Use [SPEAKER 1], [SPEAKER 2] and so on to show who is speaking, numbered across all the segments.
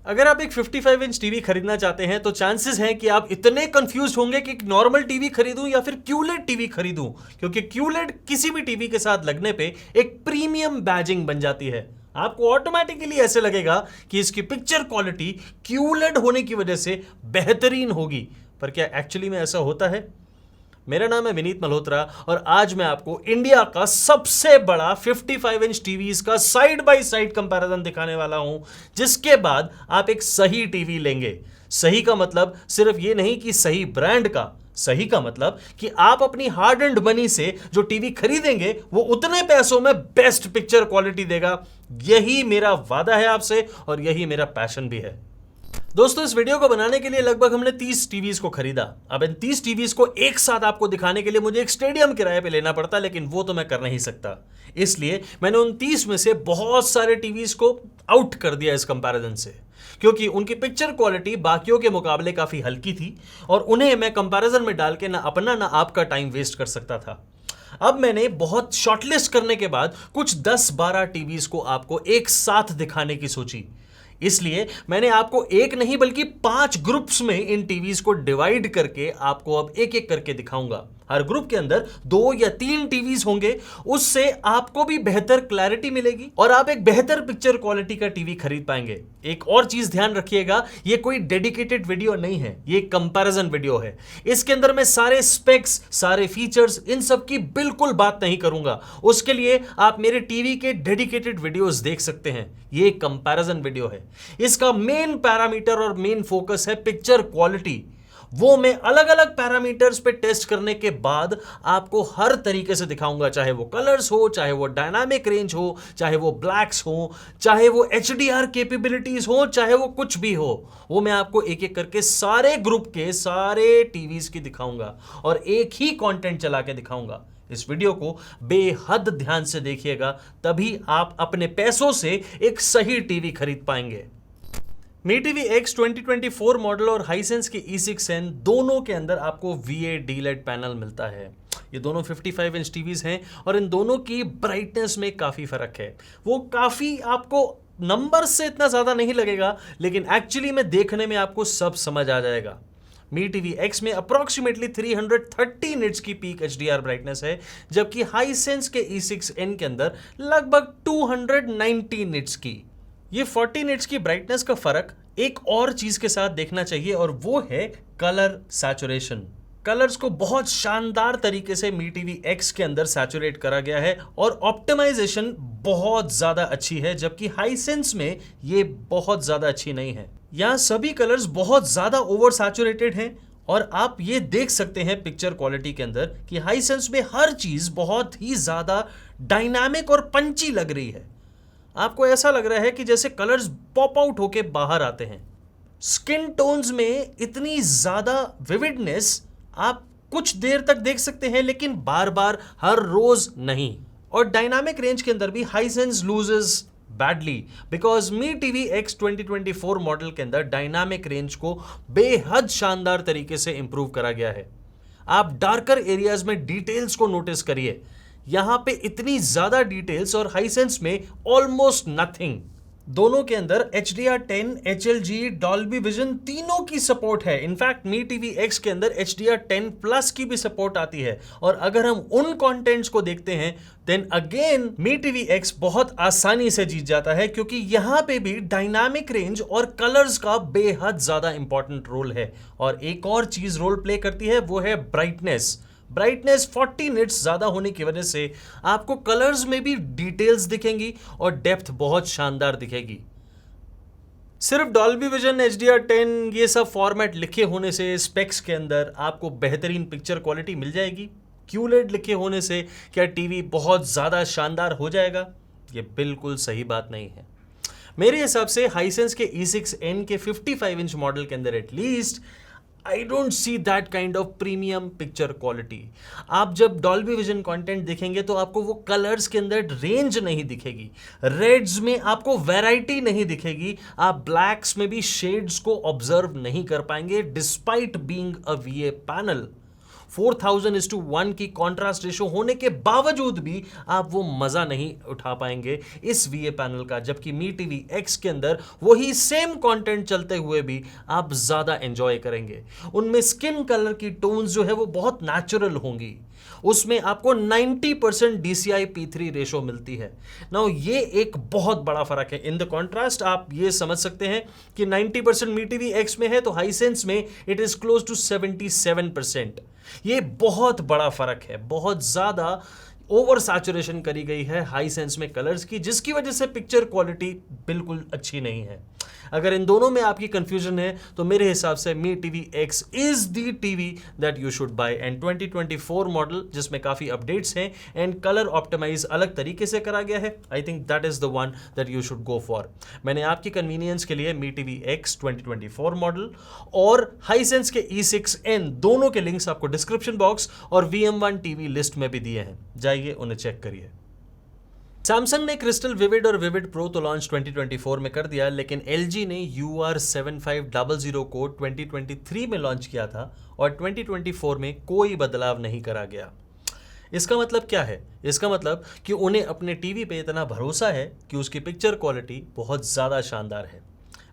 [SPEAKER 1] अगर आप एक 55 इंच टीवी खरीदना चाहते हैं तो चांसेस हैं कि आप इतने कंफ्यूज होंगे कि एक नॉर्मल टीवी खरीदूं या फिर क्यूलेड टीवी खरीदूं, क्योंकि क्यूलेड किसी भी टीवी के साथ लगने पे एक प्रीमियम बैजिंग बन जाती है। आपको ऑटोमेटिकली ऐसे लगेगा कि इसकी पिक्चर क्वालिटी क्यूलेड होने की वजह से बेहतरीन होगी। पर क्या एक्चुअली में ऐसा होता है? मेरा नाम है विनीत मल्होत्रा और आज मैं आपको इंडिया का सबसे बड़ा 55 इंच टीवीज का साइड बाय साइड कंपैरिजन दिखाने वाला हूं, जिसके बाद आप एक सही टीवी लेंगे। सही का मतलब सिर्फ ये नहीं कि सही ब्रांड का, सही का मतलब कि आप अपनी हार्ड एंड मनी से जो टीवी खरीदेंगे वो उतने पैसों में बेस्ट पिक्चर क्वालिटी देगा। यही मेरा वादा है आपसे और यही मेरा पैशन भी है। दोस्तों, इस वीडियो को बनाने के लिए लगभग हमने 30 टीवीज को खरीदा। अब इन 30 टीवीज को एक साथ आपको दिखाने के लिए मुझे एक स्टेडियम किराए पे लेना पड़ता, लेकिन वो तो मैं कर नहीं सकता। इसलिए मैंने उन 30 में से बहुत सारे टीवीज को आउट कर दिया इस कंपैरिजन से, क्योंकि उनकी पिक्चर क्वालिटी बाकियों के मुकाबले काफी हल्की थी और उन्हें मैं कंपैरिजन में डाल के ना अपना ना आपका टाइम वेस्ट कर सकता था। अब मैंने बहुत शॉर्टलिस्ट करने के बाद कुछ 10-12 टीवीज को आपको एक साथ दिखाने की सोची। इसलिए मैंने आपको एक नहीं बल्कि 5 ग्रुप्स में इन टीवीज को डिवाइड करके आपको अब एक एक करके दिखाऊंगा। हर ग्रुप के अंदर 2 या 3 टीवीज होंगे, उससे आपको भी बेहतर क्लैरिटी मिलेगी और आप एक बेहतर पिक्चर क्वालिटी का टीवी खरीद पाएंगे। एक और चीज ध्यान रखिएगा, ये कोई डेडिकेटेड वीडियो नहीं है, ये कंपैरिजन वीडियो है। इसके अंदर मैं सारे स्पेक्स, सारे फीचर्स, इन सब की बिल्कुल बात नहीं करूंगा। उसके लिए आप मेरे टीवी के डेडिकेटेड वीडियोस देख सकते हैं। ये एक कंपैरिजन वीडियो है। इसका मेन पैरामीटर और मेन फोकस है पिक्चर क्वालिटी। वो मैं अलग अलग पैरामीटर्स पे टेस्ट करने के बाद आपको हर तरीके से दिखाऊंगा, चाहे वो कलर्स हो, चाहे वो डायनामिक रेंज हो, चाहे वो ब्लैक्स हो, चाहे वो HDR कैपेबिलिटीज हो, चाहे वो कुछ भी हो। वो मैं आपको एक एक करके सारे ग्रुप के सारे टीवीज की दिखाऊंगा और एक ही कंटेंट चला के दिखाऊंगा। इस वीडियो को बेहद ध्यान से देखिएगा, तभी आप अपने पैसों से एक सही टीवी खरीद पाएंगे। मी टीवी X 2024 मॉडल और हाइसेंस के E6N दोनों के अंदर आपको VA D-LED पैनल मिलता है। ये दोनों 55 इंच टीवीज हैं और इन दोनों की ब्राइटनेस में काफ़ी फ़र्क है। वो काफ़ी आपको नंबर से इतना ज़्यादा नहीं लगेगा, लेकिन एक्चुअली में देखने में आपको सब समझ आ जाएगा। मी टीवी X में अप्रॉक्सीमेटली 330 निट्स की पीक HDR ब्राइटनेस है, जबकि हाइसेंस के E6N के अंदर लगभग 290 निट्स की। ये 40 निट्स की ब्राइटनेस का फर्क एक और चीज के साथ देखना चाहिए और वो है कलर सैचुरेशन। कलर्स को बहुत शानदार तरीके से मी टीवी X के अंदर सैचुरेट करा गया है और ऑप्टिमाइजेशन बहुत ज्यादा अच्छी है, जबकि हाइसेंस में ये बहुत ज्यादा अच्छी नहीं है। यहाँ सभी कलर्स बहुत ज्यादा ओवर सैचुरेटेड हैं और आप ये देख सकते हैं पिक्चर क्वालिटी के अंदर कि हाइसेंस में हर चीज बहुत ही ज्यादा डायनामिक और पंची लग रही है। आपको ऐसा लग रहा है कि जैसे कलर्स पॉप आउट होके बाहर आते हैं। स्किन टोन्स में इतनी ज्यादा विविडनेस आप कुछ देर तक देख सकते हैं, लेकिन बार बार हर रोज नहीं। और डायनामिक रेंज के अंदर भी Hisense loses badly, because me TV X 2024 model के अंदर डायनामिक रेंज को बेहद शानदार तरीके से इंप्रूव करा गया है। आप डार्कर एरियाज में डिटेल्स को नोटिस करिए, यहां पे इतनी ज्यादा डिटेल्स और हाइसेंस में ऑलमोस्ट नथिंग। दोनों के अंदर HDR10, HLG, डॉल्बी विजन तीनों की सपोर्ट है। इनफैक्ट मी टीवी X के अंदर HDR10 प्लस की भी सपोर्ट आती है। और अगर हम उन कंटेंट्स को देखते हैं then again Mi TV X बहुत आसानी से जीत जाता है, क्योंकि यहां पे भी डायनामिक रेंज और कलर्स का बेहद ज्यादा इंपॉर्टेंट रोल है। और एक और चीज रोल प्ले करती है, वो है ब्राइटनेस। ब्राइटनेस 40 निट्स ज्यादा होने की वजह से आपको कलर्स में भी डिटेल्स दिखेंगी और डेप्थ बहुत शानदार दिखेगी। सिर्फ डॉल्बी विजन, HDR10 ये सब फॉर्मेट लिखे होने से स्पेक्स के अंदर आपको बेहतरीन पिक्चर क्वालिटी मिल जाएगी। QLED लिखे होने से क्या टीवी बहुत ज्यादा शानदार हो जाएगा? ये बिल्कुल सही बात नहीं है। मेरे हिसाब से हाइसेंस के E6N के 55 इंच मॉडल के अंदर at least I don't see that kind of premium picture quality. आप जब डॉल्बी विजन कंटेंट देखेंगे तो आपको वो कलर्स के अंदर रेंज नहीं दिखेगी, रेड्स में आपको वैरायटी नहीं दिखेगी, आप ब्लैक्स में भी शेड्स को ऑब्जर्व नहीं कर पाएंगे despite being a VA panel. 4000:1 की कॉन्ट्रास्ट रेशो होने के बावजूद भी आप वो मजा नहीं उठा पाएंगे इस VA पैनल का, जबकि मी टीवी X के अंदर वही सेम कंटेंट चलते हुए भी आप ज्यादा एंजॉय करेंगे। उनमें स्किन कलर की टोन्स जो है वो बहुत नेचुरल होंगी, उसमें आपको 90% DCI P3 रेशो मिलती है। नाउ ये एक बहुत बड़ा फर्क है। इन द कॉन्ट्रास्ट आप ये समझ सकते हैं कि 90% मी टीवी X में है तो हाइसेंस में इट इज क्लोज टू 77%। ये बहुत बड़ा फर्क है, बहुत ज्यादा ओवर सैचुरेशन करी गई है हाईसेंस में कलर्स की, जिसकी वजह से पिक्चर क्वालिटी बिल्कुल अच्छी नहीं है। अगर इन दोनों में आपकी कंफ्यूजन है तो मेरे हिसाब से मी TV X is the TV that you should buy. And 2024 model जिसमें काफी अपडेट्स हैं एंड कलर ऑप्टिमाइज अलग तरीके से करा गया है, I think that is the one that you should go for. मैंने आपकी कन्वीनियंस के लिए मी टीवी X 2024 मॉडल और हाईसेंस के E6N दोनों के लिंक्स आपको डिस्क्रिप्शन बॉक्स और VM1 टीवी लिस्ट में भी दिए हैं, जाइए उन्हें चेक करिए। सैमसंग ने क्रिस्टल विविड और विविड प्रो तो लॉन्च 2024 में कर दिया, लेकिन LG ने UR7500 को 2023 में लॉन्च किया था और 2024 में कोई बदलाव नहीं करा गया। इसका मतलब क्या है? इसका मतलब कि उन्हें अपने टीवी पे इतना भरोसा है कि उसकी पिक्चर क्वालिटी बहुत ज़्यादा शानदार है।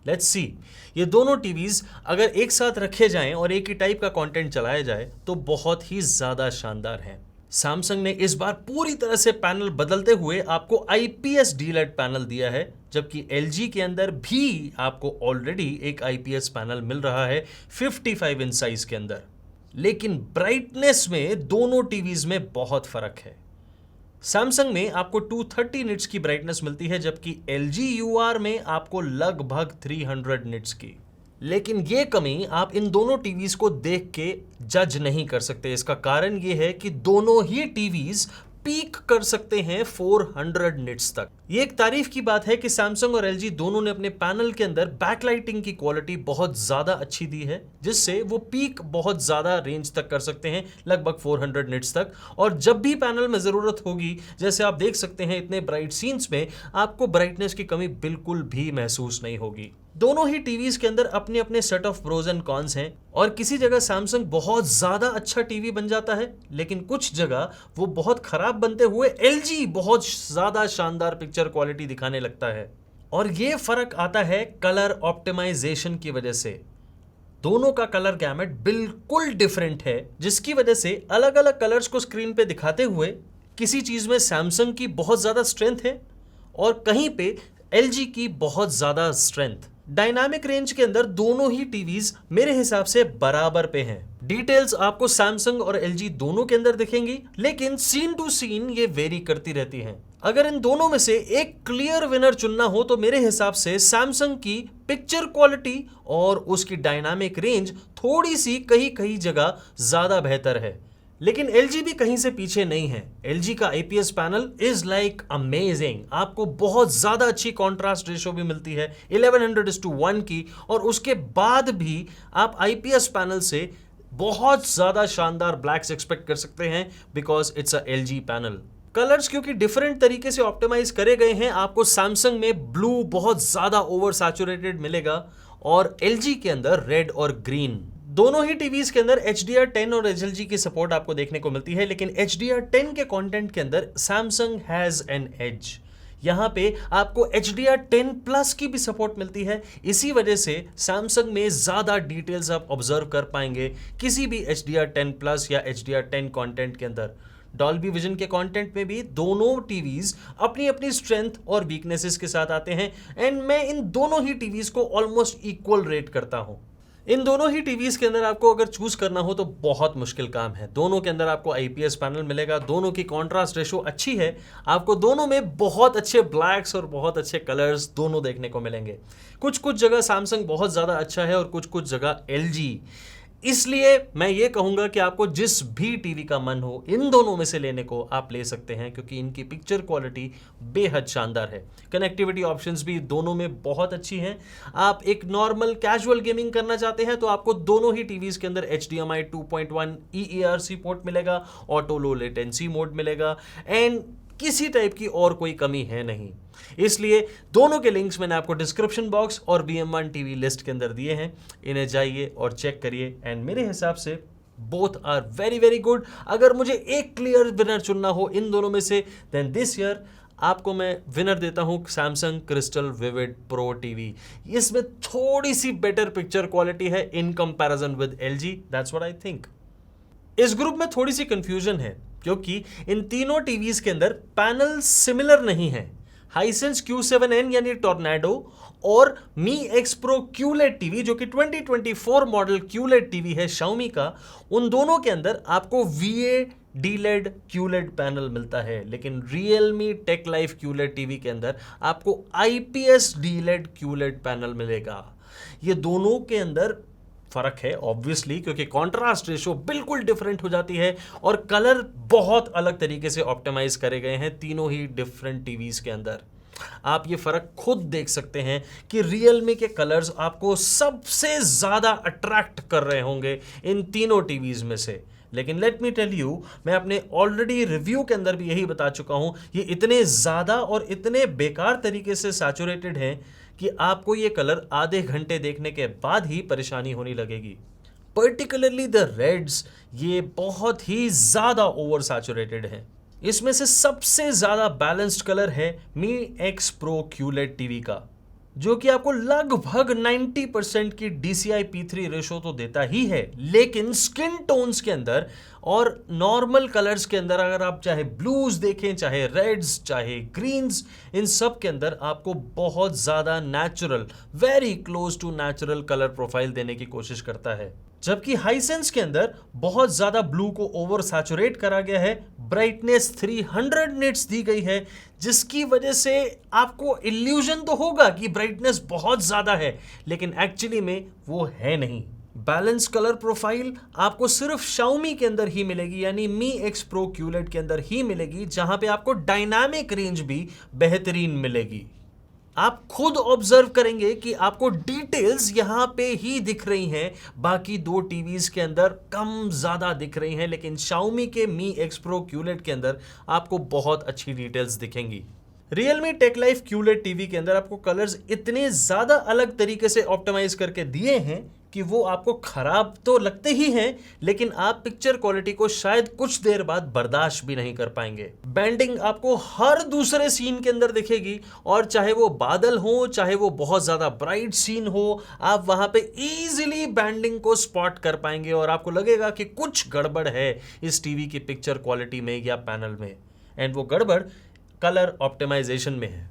[SPEAKER 1] लेट्स सी, ये दोनों टीवीज अगर एक साथ रखे जाएं और एक ही टाइप का कंटेंट चलाया जाए तो बहुत ही ज़्यादा शानदार है। सैमसंग ने इस बार पूरी तरह से पैनल बदलते हुए आपको IPS डीलेड पैनल दिया है, जबकि LG के अंदर भी आपको ऑलरेडी एक IPS पैनल मिल रहा है 55 इंच साइज के अंदर। लेकिन ब्राइटनेस में दोनों टीवीज में बहुत फर्क है। सैमसंग में आपको 230 निट्स की ब्राइटनेस मिलती है, जबकि LG UR में आपको लगभग 300 निट्स की। लेकिन ये कमी आप इन दोनों टीवीज को देख के जज नहीं कर सकते। इसका कारण ये है कि दोनों ही टीवीज पीक कर सकते हैं 400 निट्स तक। ये एक तारीफ की बात है कि सैमसंग और LG दोनों ने अपने पैनल के अंदर बैकलाइटिंग की क्वालिटी बहुत ज्यादा अच्छी दी है, जिससे वो पीक बहुत ज्यादा रेंज तक कर सकते हैं, लगभग 400 निट्स तक। और जब भी पैनल में जरूरत होगी, जैसे आप देख सकते हैं इतने ब्राइट सीन्स में, आपको ब्राइटनेस की कमी बिल्कुल भी महसूस नहीं होगी। दोनों ही टीवीज के अंदर अपने अपने set of pros and cons हैं और किसी जगह सैमसंग बहुत ज्यादा अच्छा टीवी बन जाता है, लेकिन कुछ जगह वो बहुत खराब बनते हुए LG बहुत ज्यादा शानदार पिक्चर क्वालिटी दिखाने लगता है। और ये फर्क आता है कलर ऑप्टिमाइजेशन की वजह से। दोनों का कलर गैमेट बिल्कुल डिफरेंट है, जिसकी वजह से अलग अलग कलर्स को स्क्रीन पे दिखाते हुए किसी चीज में सैमसंग की बहुत ज्यादा स्ट्रेंथ है और कहीं पे LG की बहुत ज्यादा स्ट्रेंथ। डायनामिक रेंज के अंदर दोनों ही टीवीज मेरे हिसाब से बराबर पे हैं। डिटेल्स आपको सैमसंग और LG दोनों के अंदर दिखेंगी, लेकिन सीन टू सीन ये वेरी करती रहती हैं। अगर इन दोनों में से एक क्लियर विनर चुनना हो तो मेरे हिसाब से सैमसंग की पिक्चर क्वालिटी और उसकी डायनामिक रेंज थोड़ी सी कहीं कहीं जगह ज्यादा बेहतर है, लेकिन LG भी कहीं से पीछे नहीं है। LG का IPS panel is like amazing. आपको बहुत ज्यादा अच्छी कॉन्ट्रास्ट रेशो भी मिलती है 1100:1 की, और उसके बाद भी आप IPS पैनल से बहुत ज्यादा शानदार ब्लैक्स एक्सपेक्ट कर सकते हैं, because it's a LG panel. Colours क्योंकि डिफरेंट तरीके से ऑप्टिमाइज करे गए हैं, आपको सैमसंग में ब्लू बहुत ज्यादा ओवर सैचुरेटेड मिलेगा और LG के अंदर रेड और ग्रीन। दोनों ही टीवीज के अंदर HDR10 और HLG की सपोर्ट आपको देखने को मिलती है, लेकिन HDR10 के कंटेंट के अंदर सैमसंग हैज एन एज। यहां पे आपको HDR10 प्लस की भी सपोर्ट मिलती है। इसी वजह से सैमसंग में ज्यादा डिटेल्स आप ऑब्जर्व कर पाएंगे किसी भी HDR10 प्लस या HDR10 कंटेंट के अंदर। डॉल्बी विजन के कंटेंट में भी दोनों टीवीज अपनी अपनी स्ट्रेंथ और वीकनेसेस के साथ आते हैं, एंड मैं इन दोनों ही टीवीज को ऑलमोस्ट इक्वल रेट करता हूं। इन दोनों ही टीवीज के अंदर आपको अगर चूज करना हो तो बहुत मुश्किल काम है। दोनों के अंदर आपको IPS पैनल मिलेगा, दोनों की कॉन्ट्रास्ट रेशो अच्छी है, आपको दोनों में बहुत अच्छे ब्लैक्स और बहुत अच्छे कलर्स दोनों देखने को मिलेंगे। कुछ कुछ जगह सैमसंग बहुत ज़्यादा अच्छा है और कुछ कुछ जगह LG। इसलिए मैं ये कहूंगा कि आपको जिस भी टीवी का मन हो इन दोनों में से लेने को आप ले सकते हैं, क्योंकि इनकी पिक्चर क्वालिटी बेहद शानदार है। कनेक्टिविटी ऑप्शंस भी दोनों में बहुत अच्छी हैं। आप एक नॉर्मल कैजुअल गेमिंग करना चाहते हैं तो आपको दोनों ही टीवीज के अंदर HDMI 2.1 EARC पोर्ट मिलेगा, ऑटो लो लेटेंसी मोड मिलेगा, एंड किसी टाइप की और कोई कमी है नहीं। इसलिए दोनों के लिंक्स मैंने आपको डिस्क्रिप्शन बॉक्स और VM1 टीवी लिस्ट के अंदर दिए हैं, इन्हें जाइए और चेक करिए। एंड मेरे हिसाब से both are very very good. अगर मुझे एक क्लियर विनर चुनना हो इन दोनों में से, देन दिस ईयर आपको मैं विनर देता हूं Samsung crystal vivid pro TV. इसमें थोड़ी सी बेटर पिक्चर क्वालिटी है in comparison with LG, that's what I think. इस ग्रुप में थोड़ी सी कंफ्यूजन है क्योंकि इन तीनों टीवीज के अंदर पैनल सिमिलर नहीं है। हाइसेंस Q7N यानी टॉर्नेडो और मी एक्स प्रो क्यूलेट टीवी जो कि 2024 मॉडल क्यूलेट टीवी है Xiaomi का, उन दोनों के अंदर आपको VA डीलेड क्यूलेट पैनल मिलता है, लेकिन Realme take Life QLED TV के अंदर आपको IPS डीलेड क्यूलेट पैनल मिलेगा। ये दोनों के अंदर फर्क है ऑब्वियसली, क्योंकि कॉन्ट्रास्ट रेशो बिल्कुल डिफरेंट हो जाती है और कलर बहुत अलग तरीके से ऑप्टिमाइज करे गए हैं तीनों ही डिफरेंट टीवीज के अंदर। आप ये फर्क खुद देख सकते हैं कि Realme के कलर्स आपको सबसे ज्यादा अट्रैक्ट कर रहे होंगे इन तीनों टीवीज में से। लेकिन लेट मी टेल यू, मैं अपने ऑलरेडी रिव्यू के अंदर भी यही बता चुका हूं, ये इतने ज्यादा और इतने बेकार तरीके से सैचुरेटेड हैं कि आपको ये कलर आधे घंटे देखने के बाद ही परेशानी होने लगेगी। पर्टिकुलरली द रेड्स, ये बहुत ही ज्यादा ओवर सैचुरेटेड हैं। इसमें से सबसे ज्यादा बैलेंस्ड कलर है मी एक्स प्रो क्यूलेट टीवी का, जो कि आपको लगभग 90% की DCI P3 रेशो तो देता ही है, लेकिन स्किन टोन्स के अंदर और नॉर्मल कलर्स के अंदर अगर आप चाहे ब्लूज देखें, चाहे रेड्स, चाहे ग्रीन्स, इन सब के अंदर आपको बहुत ज्यादा natural, very close to natural colour profile देने की कोशिश करता है। जबकि हाइसेंस के अंदर बहुत ज्यादा ब्लू को ओवर सैचुरेट करा गया है, ब्राइटनेस 300 निट्स दी गई है, जिसकी वजह से आपको इल्यूजन तो होगा कि ब्राइटनेस बहुत ज्यादा है, लेकिन एक्चुअली में वो है नहीं। बैलेंस कलर प्रोफाइल आपको सिर्फ Xiaomi के अंदर ही मिलेगी, यानी Mi X Pro QLED के अंदर ही मिलेगी, जहां पे आपको डायनामिक रेंज भी बेहतरीन मिलेगी। आप खुद ऑब्जर्व करेंगे कि आपको डिटेल्स यहां पे ही दिख रही हैं, बाकी दो टीवीज के अंदर कम ज्यादा दिख रही हैं, लेकिन Xiaomi के Mi X Pro QLED के अंदर आपको बहुत अच्छी डिटेल्स दिखेंगी। Realme take Life QLED TV के अंदर आपको कलर्स इतने ज्यादा अलग तरीके से ऑप्टिमाइज करके दिए हैं कि वो आपको खराब तो लगते ही हैं, लेकिन आप पिक्चर क्वालिटी को शायद कुछ देर बाद बर्दाश्त भी नहीं कर पाएंगे। बैंडिंग आपको हर दूसरे सीन के अंदर दिखेगी, और चाहे वो बादल हो, चाहे वो बहुत ज्यादा ब्राइट सीन हो, आप वहां पे इजीली बैंडिंग को स्पॉट कर पाएंगे और आपको लगेगा कि कुछ गड़बड़ है इस टीवी की पिक्चर क्वालिटी में या पैनल में, एंड वो गड़बड़ कलर ऑप्टिमाइजेशन में है।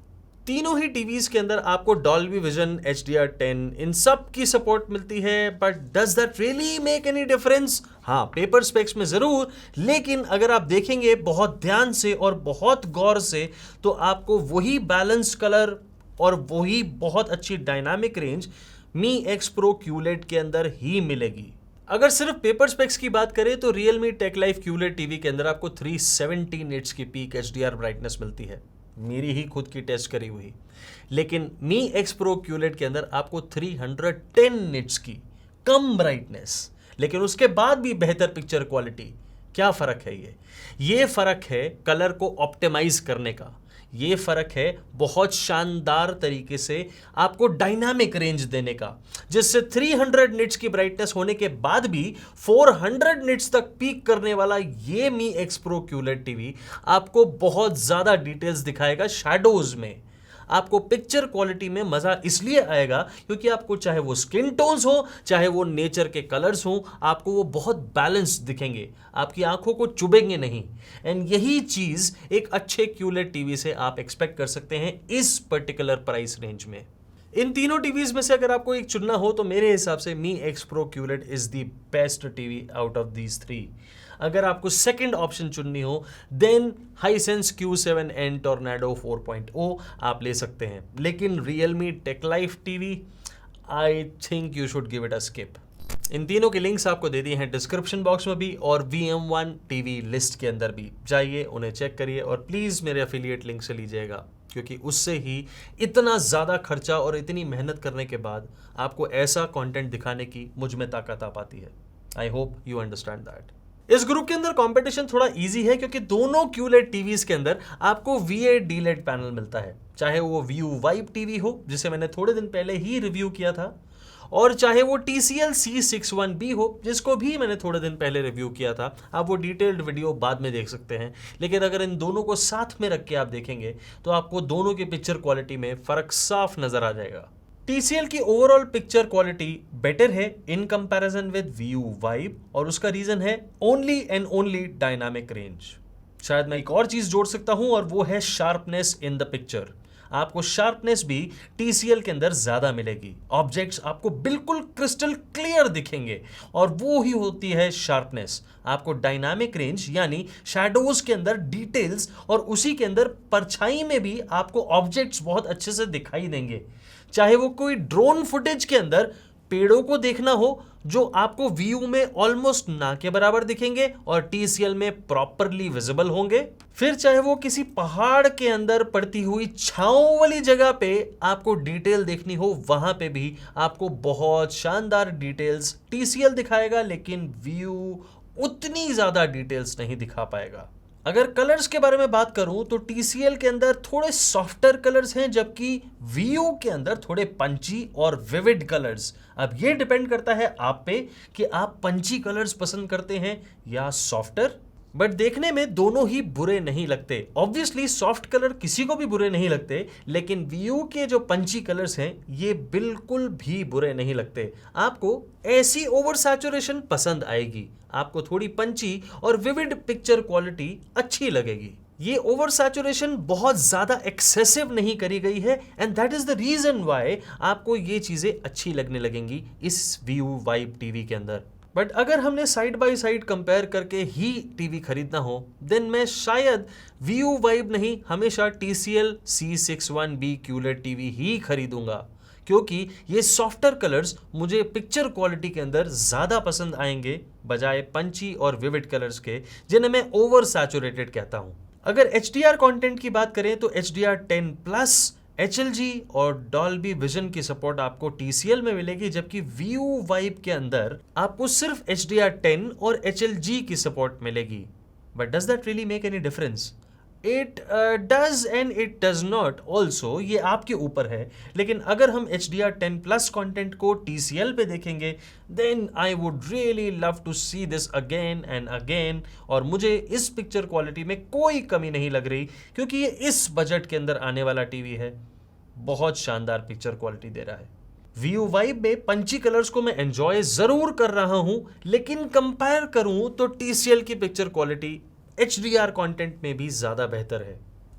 [SPEAKER 1] तीनों ही टीवीज के अंदर आपको डॉल्बी विजन, HDR10 इन सब की सपोर्ट मिलती है, but does that really make any difference? हाँ, पेपर स्पेक्स में जरूर, लेकिन अगर आप देखेंगे बहुत ध्यान से और बहुत गौर से, तो आपको वही बैलेंस कलर और वही बहुत अच्छी dynamic range Mi X Pro QLED के अंदर ही मिलेगी। अगर सिर्फ पेपर स्पेक्स की बात करें तो Realme take Life QLED TV के अंदर आपको 370 निट्स की पीक HDR ब्राइटनेस मिलती है, मेरी ही खुद की टेस्ट करी हुई। लेकिन Mi X Pro QLED के अंदर आपको 310 निट्स की कम ब्राइटनेस, लेकिन उसके बाद भी बेहतर पिक्चर क्वालिटी। क्या फर्क है ये फर्क है कलर को ऑप्टिमाइज करने का। ये फर्क है बहुत शानदार तरीके से आपको डायनामिक रेंज देने का, जिससे 300 निट्स की ब्राइटनेस होने के बाद भी 400 निट्स तक पीक करने वाला ये Mi X Pro QLED TV आपको बहुत ज्यादा डिटेल्स दिखाएगा शैडोज में। आपको पिक्चर क्वालिटी में मजा इसलिए आएगा क्योंकि आपको चाहे वो स्किन टोन्स हो, चाहे वो नेचर के कलर्स हो, आपको वो बहुत बैलेंस दिखेंगे, आपकी आंखों को चुभेंगे नहीं। एंड यही चीज एक अच्छे QLED टीवी से आप एक्सपेक्ट कर सकते हैं इस पर्टिकुलर प्राइस रेंज में। इन तीनों टीवीज में से अगर आपको एक चुनना हो तो मेरे हिसाब से Mi X Pro QLED is the best TV out of these three. अगर आपको सेकंड ऑप्शन चुननी हो देन Hisense Q7N Tornado 4.0 आप ले सकते हैं, लेकिन Realme take life TV I think you should give it a skip. इन तीनों के लिंक्स आपको दे दिए हैं डिस्क्रिप्शन बॉक्स में भी और VM1 टीवी लिस्ट के अंदर भी, जाइए उन्हें चेक करिए और प्लीज़ मेरे एफिलिएट लिंक से लीजिएगा, क्योंकि उससे ही इतना ज़्यादा खर्चा और इतनी मेहनत करने के बाद आपको ऐसा कंटेंट दिखाने की मुझ में ताकत आ पाती है। I hope you understand that. इस ग्रुप के अंदर कंपटीशन थोड़ा इजी है क्योंकि दोनों QLED टीवीज के अंदर आपको V8 D-LED पैनल मिलता है, चाहे वो View Vibe टीवी हो जिसे मैंने थोड़े दिन पहले ही रिव्यू किया था, और चाहे वो TCL C61B हो जिसको भी मैंने थोड़े दिन पहले रिव्यू किया था। आप वो डिटेल्ड वीडियो बाद में देख सकते हैं, लेकिन अगर इन दोनों को साथ में रख के आप देखेंगे तो आपको दोनों की पिक्चर क्वालिटी में फर्क साफ नजर आ जाएगा। TCL की ओवरऑल पिक्चर क्वालिटी बेटर है in comparison with View Vibe, और उसका रीजन है only and only dynamic range. शायद मैं एक और चीज जोड़ सकता हूं और वो है शार्पनेस इन द पिक्चर। आपको शार्पनेस भी TCL के अंदर ज्यादा मिलेगी, ऑब्जेक्ट्स आपको बिल्कुल क्रिस्टल क्लियर दिखेंगे और वो ही होती है शार्पनेस। आपको डायनामिक रेंज यानी शैडोज के अंदर डिटेल्स और उसी के अंदर परछाई में भी आपको ऑब्जेक्ट्स बहुत अच्छे से दिखाई देंगे, चाहे वो कोई ड्रोन फुटेज के अंदर पेड़ों को देखना हो जो आपको व्यू में ऑलमोस्ट ना के बराबर दिखेंगे और TCL में प्रॉपरली विजिबल होंगे, फिर चाहे वो किसी पहाड़ के अंदर पड़ती हुई छांव वाली जगह पे आपको डिटेल देखनी हो, वहां पे भी आपको बहुत शानदार डिटेल्स TCL दिखाएगा, लेकिन व्यू उतनी ज्यादा डिटेल्स नहीं दिखा पाएगा। अगर कलर्स के बारे में बात करूं तो TCL के अंदर थोड़े सॉफ्टर कलर्स हैं, जबकि View के अंदर थोड़े पंची और विविड कलर्स। अब ये डिपेंड करता है आप पे कि आप पंची कलर्स पसंद करते हैं या सॉफ्टर, बट देखने में दोनों ही बुरे नहीं लगते। ऑब्वियसली सॉफ्ट कलर किसी को भी बुरे नहीं लगते, लेकिन View के जो पंची कलर्स हैं ये बिल्कुल भी बुरे नहीं लगते। आपको ऐसी ओवर सैचुरेशन पसंद आएगी, आपको थोड़ी पंची और विविड पिक्चर क्वालिटी अच्छी लगेगी। ये ओवर सैचुरेशन बहुत ज्यादा एक्सेसिव नहीं करी गई है, and that is the reason why आपको ये चीजें अच्छी लगने लगेंगी इस View Vibe टीवी के अंदर। बट अगर हमने साइड बाय साइड कंपेयर करके ही टीवी खरीदना हो, देन मैं शायद View Vibe नहीं, हमेशा TCL C61B QLED टीवी ही खरीदूंगा, क्योंकि ये सॉफ्टर कलर्स मुझे पिक्चर क्वालिटी के अंदर ज्यादा पसंद आएंगे बजाय पंची और विविड कलर्स के, जिन्हें मैं ओवर सैचुरेटेड कहता हूं। अगर HDR कंटेंट की बात करें तो HDR10+, HLG और Dolby Vision की सपोर्ट आपको TCL में मिलेगी, जबकि View Vibe के अंदर आपको सिर्फ HDR10 और HLG की सपोर्ट मिलेगी। But does that really make any difference? It does and it does not also, ये आपके ऊपर है। लेकिन अगर हम HDR10+ कंटेंट को TCL पे देखेंगे, then I would really love to see this again and again, और मुझे इस पिक्चर क्वालिटी में कोई कमी नहीं लग रही, क्योंकि ये इस बजट के अंदर आने वाला टीवी है, बहुत शानदार पिक्चर क्वालिटी दे रहा है। View Vibe में पंची कलर्स को मैं एंजॉय जरूर कर रहा हूं, लेकिन कंपेयर करूं तो TCL की पिक्चर क्वालिटी HDR कंटेंट में भी ज्यादा बेहतर है।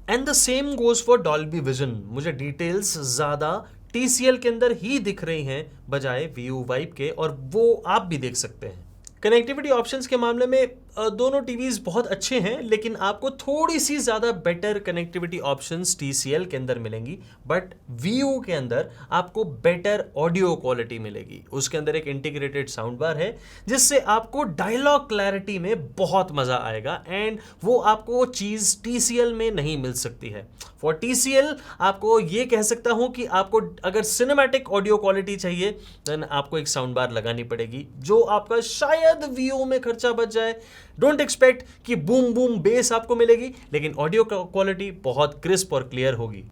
[SPEAKER 1] And the same goes for Dolby Vision। मुझे डिटेल्स ज्यादा TCL के अंदर ही दिख रही हैं बजाय View Vibe के, और वो आप भी देख सकते हैं। कनेक्टिविटी ऑप्शंस के मामले में दोनों टीवीज बहुत अच्छे हैं, लेकिन आपको थोड़ी सी ज़्यादा बेटर कनेक्टिविटी ऑप्शंस TCL के अंदर मिलेंगी, बट View के अंदर आपको बेटर ऑडियो क्वालिटी मिलेगी। उसके अंदर एक इंटीग्रेटेड साउंड बार है जिससे आपको डायलॉग क्लैरिटी में बहुत मज़ा आएगा, एंड वो आपको चीज़ TCL में नहीं मिल सकती है। फॉर TCL आपको ये कह सकता हूँ कि आपको अगर सिनेमैटिक ऑडियो क्वालिटी चाहिए, देन आपको एक साउंड बार लगानी पड़ेगी, जो आपका शायद View में खर्चा बच जाए। डोंट एक्सपेक्ट कि बूम बूम बेस आपको मिलेगी, लेकिन ऑडियो क्वालिटी बहुत क्रिस्प और क्लियर होगी।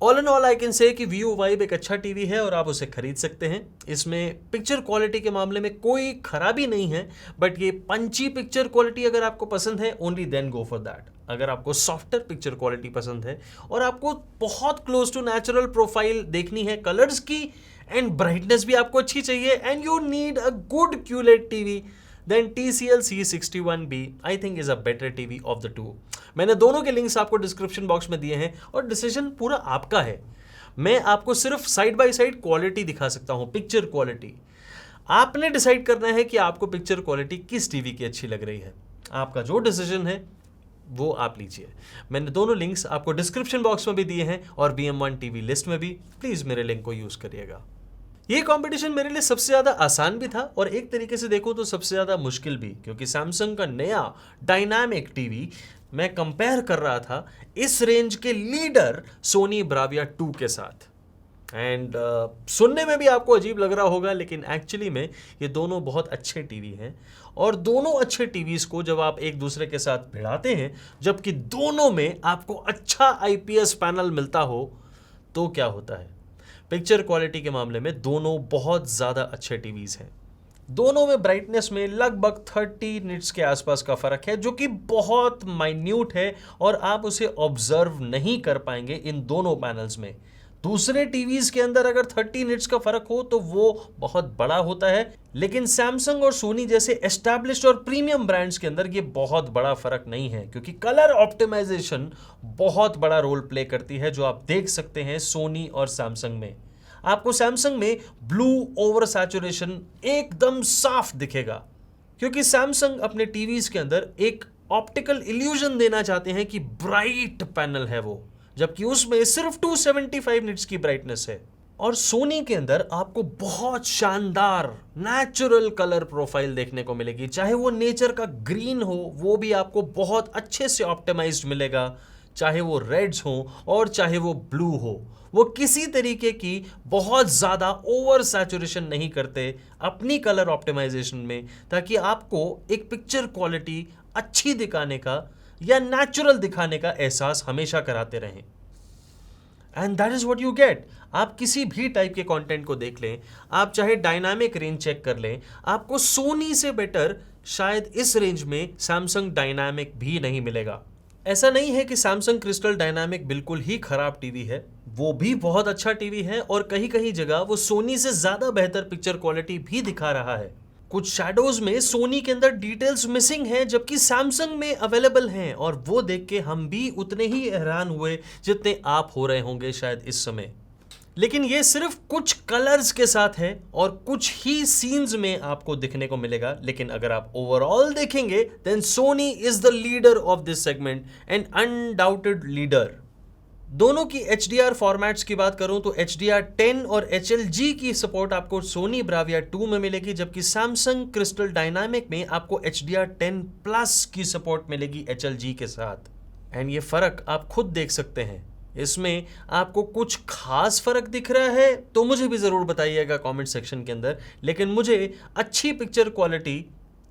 [SPEAKER 1] All in all I can say कि View Vibe एक अच्छा टीवी है और आप उसे खरीद सकते हैं। इसमें पिक्चर क्वालिटी के मामले में कोई खराबी नहीं है, बट ये पंची पिक्चर क्वालिटी अगर आपको पसंद है, only then go for that. अगर आपको सॉफ्टर पिक्चर क्वालिटी पसंद है और आपको बहुत क्लोज टू नेचुरल प्रोफाइल देखनी है कलर्स की, एंड ब्राइटनेस भी आपको अच्छी चाहिए, and you need a good QLED TV, then TCL C61B I think is a better TV of the two। मैंने दोनों के लिंक्स आपको डिस्क्रिप्शन बॉक्स में दिए हैं और डिसीजन पूरा आपका है। मैं आपको सिर्फ साइड बाय साइड क्वालिटी दिखा सकता हूं, पिक्चर क्वालिटी। आपने डिसाइड करना है कि आपको पिक्चर क्वालिटी किस टीवी की अच्छी लग रही है। आपका जो डिसीजन है वो आप लीजिए। मैंने दोनों लिंक्स आपको डिस्क्रिप्शन बॉक्स में भी दिए हैं और BM1 टीवी लिस्ट में भी। प्लीज मेरे लिंक को यूज करिएगा। ये कंपटीशन मेरे लिए सबसे ज़्यादा आसान भी था और एक तरीके से देखूं तो सबसे ज़्यादा मुश्किल भी, क्योंकि सैमसंग का नया डायनामिक टीवी मैं कंपेयर कर रहा था इस रेंज के लीडर सोनी ब्राविया 2 के साथ। एंड सुनने में भी आपको अजीब लग रहा होगा, लेकिन एक्चुअली में ये दोनों बहुत अच्छे टीवी हैं। और दोनों अच्छे टीवीज को जब आप एक दूसरे के साथ भिड़ाते हैं, जबकि दोनों में आपको अच्छा आईपीएस पैनल मिलता हो, तो क्या होता है? पिक्चर क्वालिटी के मामले में दोनों बहुत ज़्यादा अच्छे टीवीज हैं। दोनों में ब्राइटनेस में लगभग 30 निट्स के आसपास का फर्क है, जो कि बहुत माइन्यूट है और आप उसे ऑब्जर्व नहीं कर पाएंगे इन दोनों पैनल्स में। दूसरे टीवीज के अंदर अगर 30 निट्स का फर्क हो तो वो बहुत बड़ा होता है, लेकिन सैमसंग और सोनी जैसे एस्टैब्लिश्ड और प्रीमियम ब्रांड्स के अंदर ये बहुत बड़ा फर्क नहीं है, क्योंकि कलर ऑप्टिमाइजेशन बहुत बड़ा रोल प्ले करती है, जो आप देख सकते हैं सोनी और सैमसंग में। आपको सैमसंग में ब्लू ओवर सैचुरेशन एकदम साफ दिखेगा, क्योंकि सैमसंग अपने टीवीज के अंदर एक ऑप्टिकल इल्यूजन देना चाहते हैं कि ब्राइट पैनल है वो, जबकि उसमें सिर्फ 275 निट्स की ब्राइटनेस है। और सोनी के अंदर आपको बहुत शानदार नेचुरल कलर प्रोफाइल देखने को मिलेगी, चाहे वो नेचर का ग्रीन हो वो भी आपको बहुत अच्छे से ऑप्टिमाइज्ड मिलेगा, चाहे वो रेड्स हो और चाहे वो ब्लू हो। वो किसी तरीके की बहुत ज़्यादा ओवर सैचुरेशन नहीं करते अपनी कलर ऑप्टिमाइजेशन में, ताकि आपको एक पिक्चर क्वालिटी अच्छी दिखाने का या नेचुरल दिखाने का एहसास हमेशा कराते रहें। And that is what you get. आप किसी भी टाइप के कंटेंट को देख लें, आप चाहे डायनामिक रेंज चेक कर लें, आपको सोनी से बेटर शायद इस रेंज में सैमसंग डायनामिक भी नहीं मिलेगा। ऐसा नहीं है कि सैमसंग क्रिस्टल डायनामिक बिल्कुल ही खराब टीवी है, वो भी बहुत अच्छा टीवी है और कहीं कहीं जगह वो सोनी से ज्यादा बेहतर पिक्चर क्वालिटी भी दिखा रहा है। कुछ शैडोज में सोनी के अंदर डिटेल्स मिसिंग हैं, जबकि सैमसंग में अवेलेबल हैं, और वो देख के हम भी उतने ही हैरान हुए जितने आप हो रहे होंगे शायद इस समय। लेकिन ये सिर्फ कुछ कलर्स के साथ है और कुछ ही सीन्स में आपको दिखने को मिलेगा, लेकिन अगर आप ओवरऑल देखेंगे then Sony is the leader of this segment and undoubted leader. दोनों की HDR फॉर्मेट्स की बात करूं तो HDR10 और HLG की सपोर्ट आपको सोनी ब्राविया 2 में मिलेगी, जबकि सैमसंग क्रिस्टल डायनामिक में आपको HDR10 प्लस की सपोर्ट मिलेगी HLG के साथ। एंड ये फर्क आप खुद देख सकते हैं। इसमें आपको कुछ खास फर्क दिख रहा है तो मुझे भी ज़रूर बताइएगा कमेंट सेक्शन के अंदर, लेकिन मुझे अच्छी पिक्चर क्वालिटी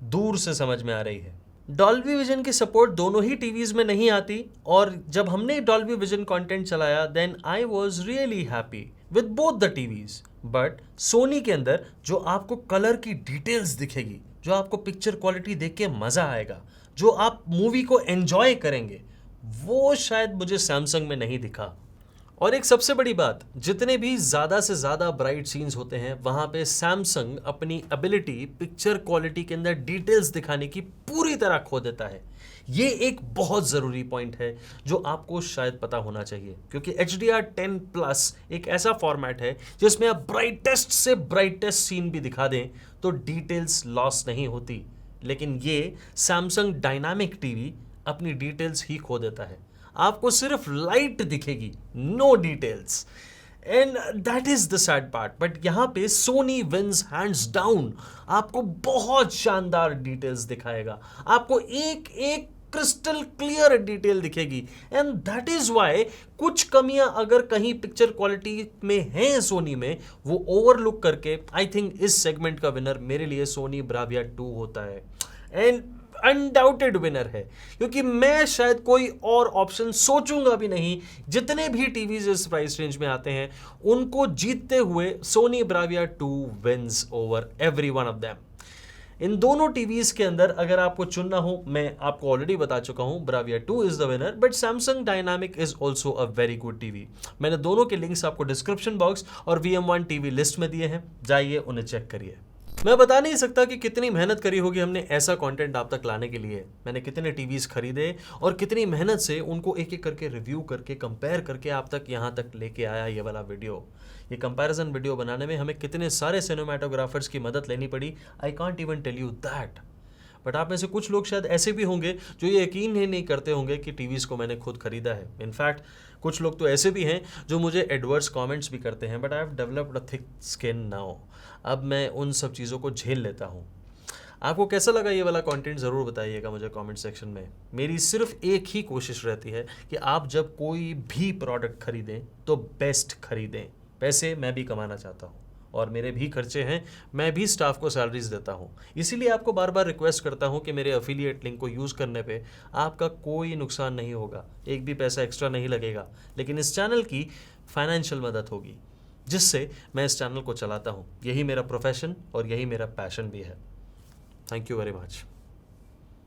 [SPEAKER 1] दूर से समझ में आ रही है। डॉल्बी विजन की सपोर्ट दोनों ही टीवीज में नहीं आती, और जब हमने डॉल्बी विजन कंटेंट चलाया then I was really happy with both the TVs. But Sony के अंदर जो आपको कलर की डिटेल्स दिखेगी, जो आपको पिक्चर क्वालिटी देख के मज़ा आएगा, जो आप मूवी को एंजॉय करेंगे, वो शायद मुझे सैमसंग में नहीं दिखा। और एक सबसे बड़ी बात, जितने भी ज़्यादा से ज़्यादा ब्राइट सीन्स होते हैं वहाँ पे सैमसंग अपनी एबिलिटी पिक्चर क्वालिटी के अंदर डिटेल्स दिखाने की पूरी तरह खो देता है। ये एक बहुत ज़रूरी पॉइंट है जो आपको शायद पता होना चाहिए, क्योंकि HDR10 प्लस एक ऐसा फॉर्मेट है जिसमें आप ब्राइटेस्ट से ब्राइटेस्ट सीन भी दिखा दें तो डिटेल्स लॉस नहीं होती, लेकिन ये सैमसंग डायनामिक टीवी अपनी डिटेल्स ही खो देता है। आपको सिर्फ लाइट दिखेगी, no details, and that is the sad part. But यहां पे सोनी विंस हैंड्स डाउन, आपको बहुत शानदार डिटेल्स दिखाएगा, आपको एक एक क्रिस्टल क्लियर डिटेल दिखेगी। एंड दैट इज वाई कुछ कमियां अगर कहीं पिक्चर क्वालिटी में हैं सोनी में, वो ओवरलुक करके आई थिंक इस सेगमेंट का विनर मेरे लिए सोनी ब्राविया 2 होता है, एंड अनडाउटेड विनर है, क्योंकि मैं शायद कोई और ऑप्शन सोचूंगा भी नहीं। जितने भी टीवीज इस प्राइस रेंज में आते हैं उनको जीतते हुए Sony Bravia 2 wins over every one of them. इन दोनों टीवीज के अंदर अगर आपको चुनना हो, मैं आपको ऑलरेडी बता चुका हूं Bravia 2 is the winner, but Samsung dynamic is also a very good TV. मैंने दोनों के लिंक्स आपको डिस्क्रिप्शन बॉक्स और VM1 टीवी लिस्ट में दिए हैं, जाइए उन्हें चेक करिए। मैं बता नहीं सकता कि कितनी मेहनत करी होगी हमने ऐसा कंटेंट आप तक लाने के लिए। मैंने कितने टीवीज खरीदे और कितनी मेहनत से उनको एक एक करके रिव्यू करके कंपेयर करके आप तक यहाँ तक लेके आया ये वाला वीडियो। ये कंपैरिजन वीडियो बनाने में हमें कितने सारे सिनेमाटोग्राफर्स की मदद लेनी पड़ी, I can't even tell you that. But आप में से कुछ लोग शायद ऐसे भी होंगे जो ये यकीन ही नहीं करते होंगे कि टीवीज़ को मैंने खुद खरीदा है। इनफैक्ट कुछ लोग तो ऐसे भी हैं जो मुझे एडवर्स कमेंट्स भी करते हैं, but I have developed a thick skin now. अब मैं उन सब चीज़ों को झेल लेता हूँ। आपको कैसा लगा ये वाला कंटेंट ज़रूर बताइएगा मुझे कमेंट सेक्शन में। मेरी सिर्फ एक ही कोशिश रहती है कि आप जब कोई भी प्रोडक्ट खरीदें तो बेस्ट खरीदें, पैसे मैं भी कमाना चाहता हूँ और मेरे भी खर्चे हैं, मैं भी स्टाफ को सैलरीज देता हूँ। इसीलिए आपको बार बार रिक्वेस्ट करता हूँ कि मेरे अफिलिएट लिंक को यूज़ करने पे आपका कोई नुकसान नहीं होगा, एक भी पैसा एक्स्ट्रा नहीं लगेगा, लेकिन इस चैनल की फाइनेंशियल मदद होगी जिससे मैं इस चैनल को चलाता हूँ। यही मेरा प्रोफेशन और यही मेरा पैशन भी है। Thank you very much.